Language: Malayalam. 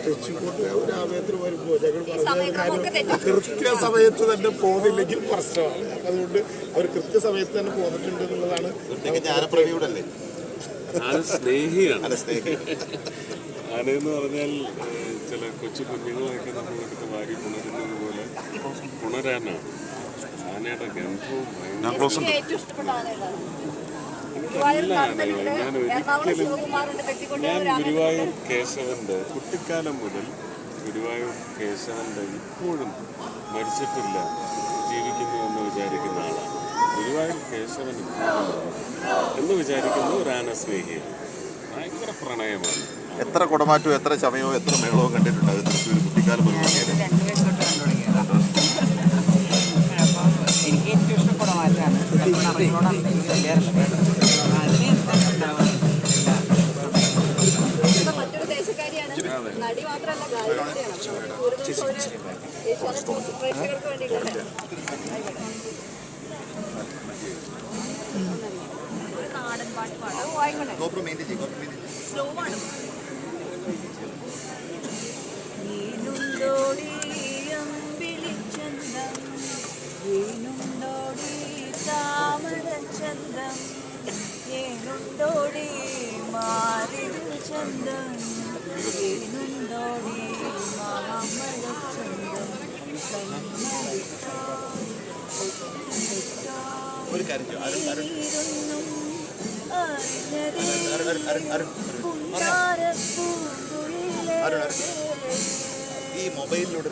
തെച്ചിക്കോട്ട് ഒരു ആമയത്തിന് വരുമ്പോൾ ഞങ്ങൾ പറഞ്ഞ കൃത്യസമയത്ത് തന്നെ പോകുന്നില്ലെങ്കിൽ പ്രശ്നമാണ്. അതുകൊണ്ട് അവർ കൃത്യസമയത്ത് തന്നെ പോന്നിട്ടുണ്ട് എന്നുള്ളതാണ്. ആനയെന്ന് പറഞ്ഞാൽ ചില കൊച്ചു കുഞ്ഞുങ്ങളെയൊക്കെ നമ്മളെടുത്ത് വാരി പുണരുന്നത് പോലെ പുണരാനാണ്. ആനയുടെ ഗന്ധവും ഞാൻ ഗുരുവായൂർ കേശവന്റെ കുട്ടിക്കാലം മുതൽ ഗുരുവായൂർ കേശവന്റെ ഇപ്പോഴും മരിച്ചിട്ടില്ല, ജീവിക്കുന്നു എന്ന് വിചാരിക്കുന്ന ആളാണ്. ഗുരുവായൂർ കേശവൻ എന്ന് വിചാരിക്കുന്ന ഒരു ആന സ്നേഹിയാണ്. ഭയങ്കര പ്രണയമാണ്. എത്ര കുടമാറ്റവും എത്ര ചമയവും എത്ര മേളവും കണ്ടിട്ടുണ്ട് അത് തൃശ്ശൂർ കുട്ടിക്കാലം മുതൽ? എനിക്ക് ഏറ്റവും ഇഷ്ടം കുടമാറ്റാണ്. മറ്റൊരു ദേശക്കാരിയാണ്, നടി മാത്രമല്ല പ്രേക്ഷകർക്ക് വേണ്ടിയിട്ടുണ്ട്. ഒരു നാടൻ പാട്ട് പാടാം, വായിക്കണേ, സ്ലോ ആണ്. താമരചന്തം ഏനുണ്ടോടി മാറിൽ ചന്തം ഏനുണ്ടോടി മാമഴച്ചന്തം ഈ മൊബൈലിലൂടെ